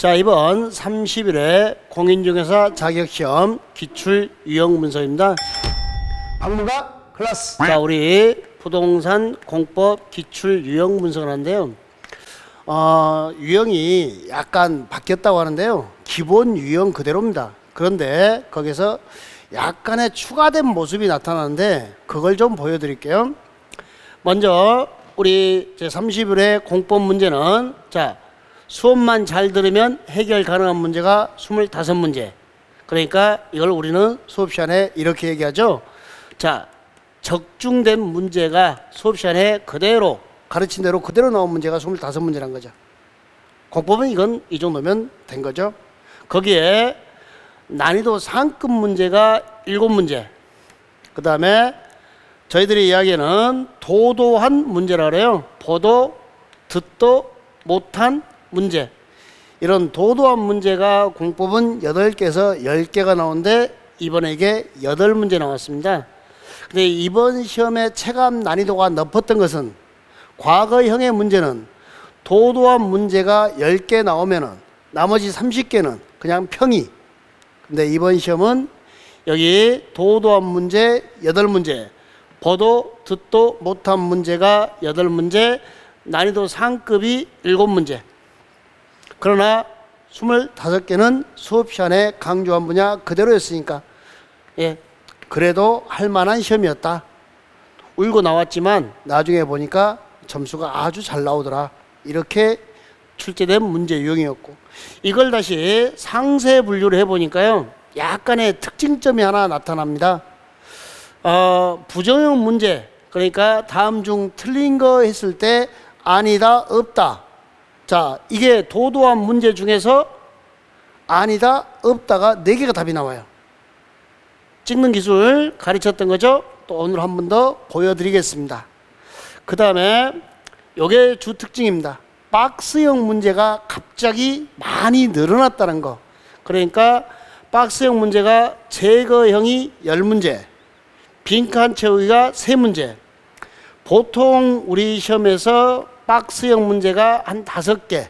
자, 이번 30일에 공인중개사 자격시험 기출 유형 문서입니다. 박무가 클래스. 자, 우리 부동산 공법 기출 유형 문서가 하는데요. 유형이 약간 바뀌었다고 하는데요. 기본 유형 그대로입니다. 그런데 거기서 약간의 추가된 모습이 나타나는데 그걸 좀 보여드릴게요. 먼저 우리 제 30일의 공법 문제는, 자, 수업만 잘 들으면 해결 가능한 문제가 25문제. 그러니까 이걸 우리는 수업 시간에 이렇게 얘기하죠. 자, 적중된 문제가 수업 시간에 그대로 가르친 대로 그대로 나온 문제가 25문제란 거죠. 공법은 이건 이 정도면 된 거죠. 거기에 난이도 상급 문제가 7문제. 그 다음에 저희들이 이야기하는 도도한 문제라 그래요. 보도, 듣도 못한 문제. 이런 도도한 문제가 공법은 8개에서 10개가 나오는데 이번에 이게 8문제 나왔습니다. 근데 이번 시험의 체감 난이도가 높았던 것은, 과거형의 문제는 도도한 문제가 10개 나오면은 나머지 30개는 그냥 평이. 근데 이번 시험은 여기 도도한 문제 8문제, 보도 듣도 못한 문제가 8문제, 난이도 상급이 7문제. 그러나 25개는 수업 시간에 강조한 분야 그대로였으니까, 예, 그래도 할 만한 시험이었다. 울고 나왔지만 나중에 보니까 점수가 아주 잘 나오더라. 이렇게 출제된 문제 유형이었고, 이걸 다시 상세 분류를 해보니까요, 약간의 특징점이 하나 나타납니다. 부정형 문제, 그러니까 다음 중 틀린 거 했을 때 아니다, 없다. 자, 이게 도도한 문제 중에서 아니다, 없다가 4개가 답이 나와요. 찍는 기술 가르쳤던 거죠. 또 오늘 한 번 더 보여드리겠습니다. 그 다음에 요게 주 특징입니다. 박스형 문제가 갑자기 많이 늘어났다는 거. 그러니까 박스형 문제가 제거형이 10문제, 빈칸 채우기가 3문제. 보통 우리 시험에서 박스형 문제가 한 5개,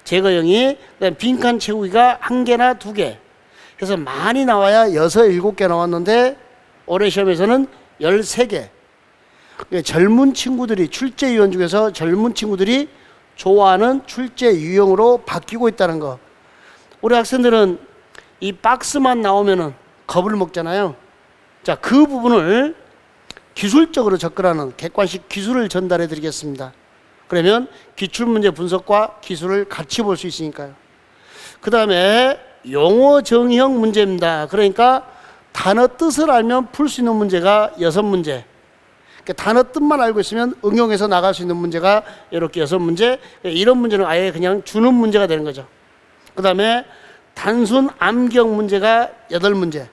제거형이, 빈칸 채우기가 1개나 2개. 그래서 많이 나와야 6, 7개 나왔는데 올해 시험에서는 13개. 젊은 친구들이, 출제위원 중에서 젊은 친구들이 좋아하는 출제 유형으로 바뀌고 있다는 거. 우리 학생들은 이 박스만 나오면은 겁을 먹잖아요. 자, 그 부분을 기술적으로 접근하는 객관식 기술을 전달해 드리겠습니다. 그러면 기출문제 분석과 기술을 같이 볼 수 있으니까요. 그 다음에 용어 정의형 문제입니다. 그러니까 단어 뜻을 알면 풀 수 있는 문제가 6문제. 그러니까 단어 뜻만 알고 있으면 응용해서 나갈 수 있는 문제가 이렇게 6문제. 이런 문제는 아예 그냥 주는 문제가 되는 거죠. 그 다음에 단순 암기형 문제가 8문제.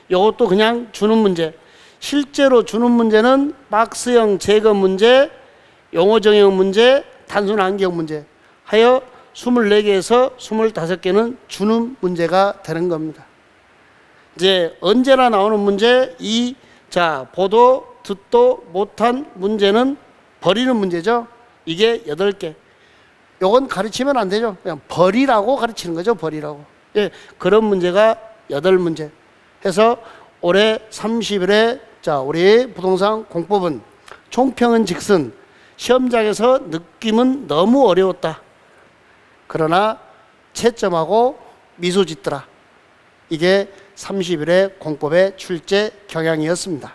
이것도 그냥 주는 문제. 실제로 주는 문제는 박스형 제거 문제, 용어 정의형 문제, 단순 암기형 문제 하여 24개에서 25개는 주는 문제가 되는 겁니다. 이제 언제나 나오는 문제, 자, 보도 듣도 못한 문제는 버리는 문제죠. 이게 8개. 요건 가르치면 안 되죠. 그냥 버리라고 가르치는 거죠. 버리라고. 예, 그런 문제가 8문제 해서 올해 30일에, 자, 우리 부동산 공법은 총평은 즉슨 시험장에서 느낌은 너무 어려웠다. 그러나 채점하고 미소 짓더라. 이게 30일의 공법의 출제 경향이었습니다.